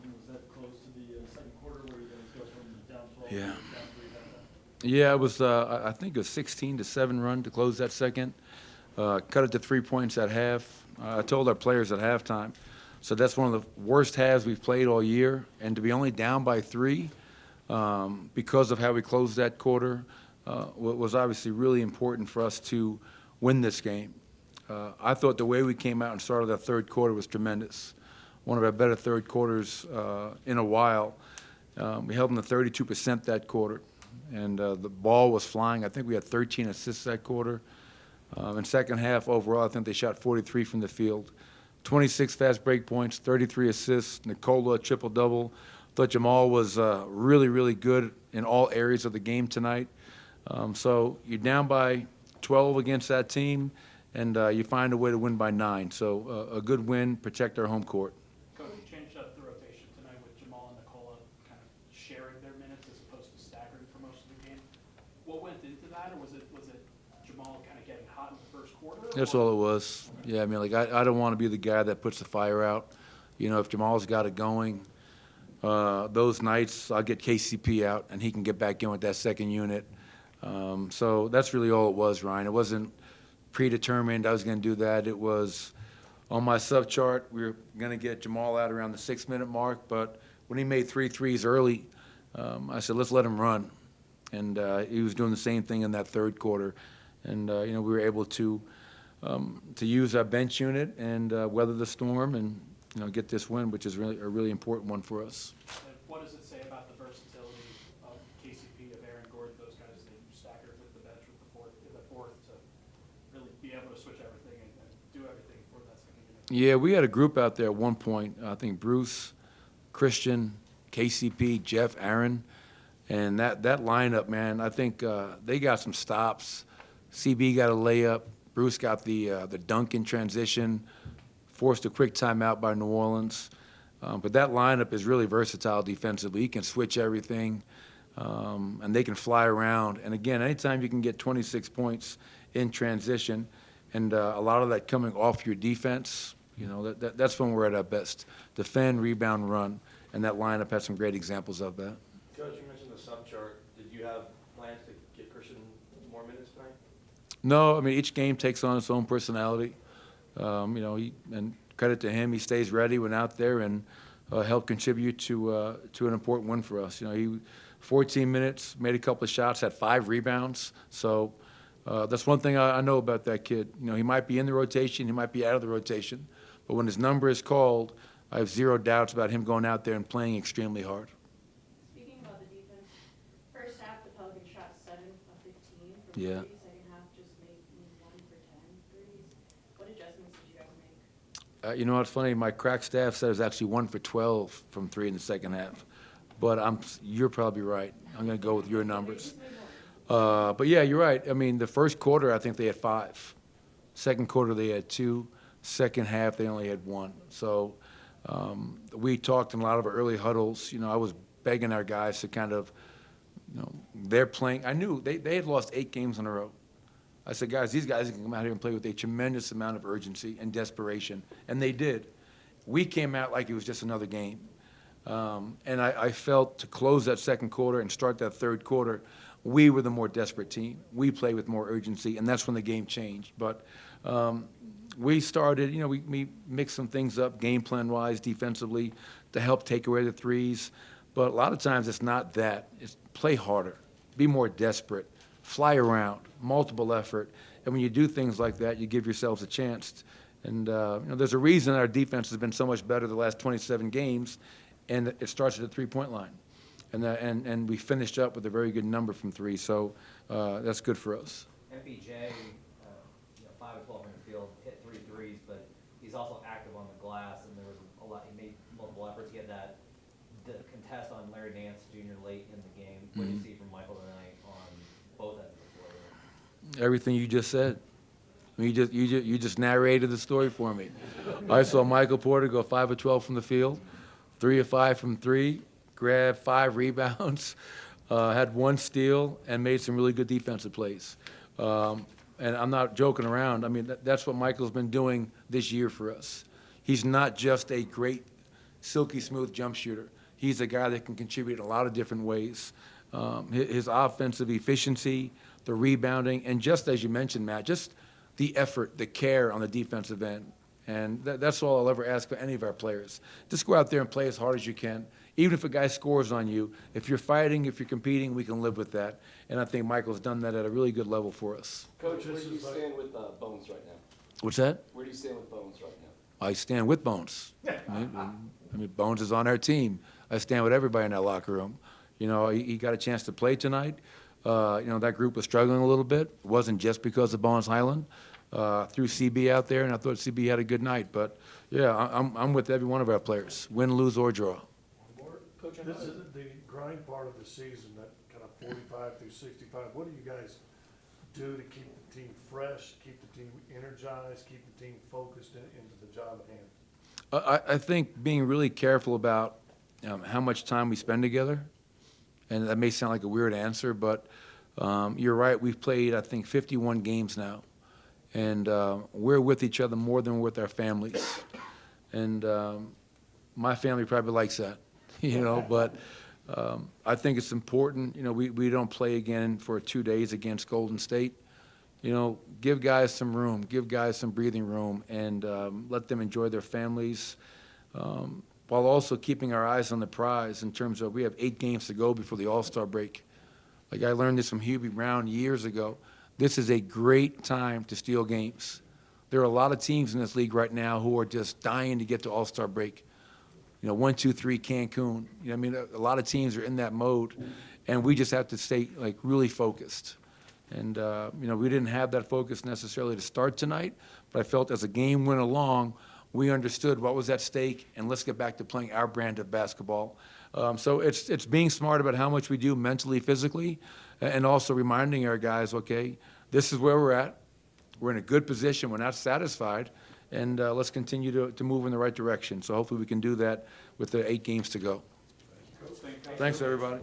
Was that close to the second quarter where you guys go from down 12 Yeah. down 3 halftime? Yeah, it was, I think, a 16-7 run to close that second. Cut it to 3 points at half. I told our players at halftime. So that's one of the worst halves we've played all year. And to be only down by 3 because of how we closed that quarter was obviously really important for us to win this game. I thought the way we came out and started that third quarter was tremendous. One of our better third quarters in a while. We held them to 32% that quarter, and the ball was flying. I think we had 13 assists that quarter. In second half, overall, I think they shot 43 from the field. 26 fast break points, 33 assists. Nicola, triple-double. Thought Jamal was really, really good in all areas of the game tonight. So you're down by 12 against that team, and you find a way to win by 9. So a good win, protect our home court. Coach, you changed up the rotation tonight with Jamal and Nicola kind of sharing their minutes as opposed to staggering for most of the game. What went into that, or was it Jamal kind of getting hot in the first quarter? That's all it was. Yeah, I mean, like, I don't want to be the guy that puts the fire out. You know, if Jamal's got it going, those nights I'll get KCP out, and he can get back in with that second unit. So that's really all it was, Ryan. It wasn't predetermined I was going to do that. It was on my sub chart. We were going to get Jamal out around the 6-minute mark, but when he made 3 threes early, I said, let's let him run. And he was doing the same thing in that third quarter. And, you know, we were able to use our bench unit and weather the storm and, you know, get this win, which is really a really important one for us. And what does it say about the versatility of KCP, of Aaron Gordon, those guys that you staggered with the bench with the fourth to really be able to switch everything and do everything for that second unit? Yeah, we had a group out there at one point. I think Bruce, Christian, KCP, Jeff, Aaron, and that lineup, man, I think they got some stops. CB got a layup. Bruce got the dunk in transition, forced a quick timeout by New Orleans. But that lineup is really versatile defensively. He can switch everything, and they can fly around. And again, anytime you can get 26 points in transition, and a lot of that coming off your defense, you know, that's when we're at our best. Defend, rebound, run, and that lineup has some great examples of that. Coach, you mentioned the sub chart. Did you have plans to get Christian more minutes tonight? No, I mean, each game takes on its own personality. You know, and credit to him, he stays ready, went out there and helped contribute to an important win for us. You know, he 14 minutes, made a couple of shots, had 5 rebounds. So that's one thing I know about that kid. You know, he might be in the rotation, he might be out of the rotation, but when his number is called, I have zero doubts about him going out there and playing extremely hard. Speaking about the defense, first half the Pelicans shot 7 of 15 from Yeah. three. Second half just made 1 for 10 threes. What adjustments did you guys make? You know what's funny? My crack staff said it was actually 1 for 12 from 3 in the second half. But you're probably right. I'm going to go with your numbers. But yeah, you're right. I mean, the first quarter, I think they had 5. Second quarter, they had 2. Second half, they only had 1. So we talked in a lot of our early huddles. You know, I was begging our guys to kind of, you know, they're playing. I knew they had lost 8 games in a row. I said, guys, these guys can come out here and play with a tremendous amount of urgency and desperation, and they did. We came out like it was just another game. And I felt to close that second quarter and start that third quarter, we were the more desperate team. We played with more urgency, and that's when the game changed. But we started, you know, we mixed some things up game plan-wise, defensively, to help take away the threes. But a lot of times it's not that. It's play harder, be more desperate, fly around, multiple effort. And when you do things like that, you give yourselves a chance. And you know, there's a reason our defense has been so much better the last 27 games, and it starts at the three-point line. And we finished up with a very good number from 3, so that's good for us. MPJ, you know, 5 of 12 from the field, hit 3 threes, but he's also active on the glass, and there was a lot. He made multiple efforts. He had the contest on Larry Nance Jr. late in the game. What did you see from Michael tonight on both ends of the floor? Everything you just said. I mean, you just narrated the story for me. I saw Michael Porter go 5 of 12 from the field, 3 of 5 from 3, grabbed 5 rebounds, had 1 steal, and made some really good defensive plays. And I'm not joking around. I mean, that's what Michael's been doing this year for us. He's not just a great silky smooth jump shooter. He's a guy that can contribute in a lot of different ways. His offensive efficiency, the rebounding, and just as you mentioned, Matt, just the effort, the care on the defensive end. And that's all I'll ever ask for any of our players. Just go out there and play as hard as you can. Even if a guy scores on you, if you're fighting, if you're competing, we can live with that. And I think Michael's done that at a really good level for us. Coach, where do you stand with Bones right now? What's that? Where do you stand with Bones right now? I stand with Bones. I mean, Bones is on our team. I stand with everybody in that locker room. You know, he got a chance to play tonight. You know, that group was struggling a little bit. It wasn't just because of Bones Highland. Threw CB out there, and I thought CB had a good night. But, yeah, I'm with every one of our players, win, lose, or draw. Coach, This is the grind part of the season, that kind of 45 through 65. What do you guys do to keep the team fresh, keep the team energized, keep the team focused into the job at hand? I think being really careful about how much time we spend together, and that may sound like a weird answer, but you're right. We've played, I think, 51 games now, and we're with each other more than we're with our families. And my family probably likes that, you know, but I think it's important. You know, we don't play again for 2 days against Golden State. You know, give guys some room, give guys some breathing room, and let them enjoy their families, while also keeping our eyes on the prize in terms of we have 8 games to go before the All-Star break. Like I learned this from Hubie Brown years ago. This is a great time to steal games. There are a lot of teams in this league right now who are just dying to get to All-Star break. You know, 1, 2, 3, Cancun. You know, I mean, a lot of teams are in that mode, and we just have to stay like really focused. And you know, we didn't have that focus necessarily to start tonight, but I felt as the game went along, we understood what was at stake, and let's get back to playing our brand of basketball. So it's being smart about how much we do mentally, physically, and also reminding our guys, okay, this is where we're at. We're in a good position. We're not satisfied, and let's continue to move in the right direction. So hopefully we can do that with the 8 games to go. Thanks, everybody.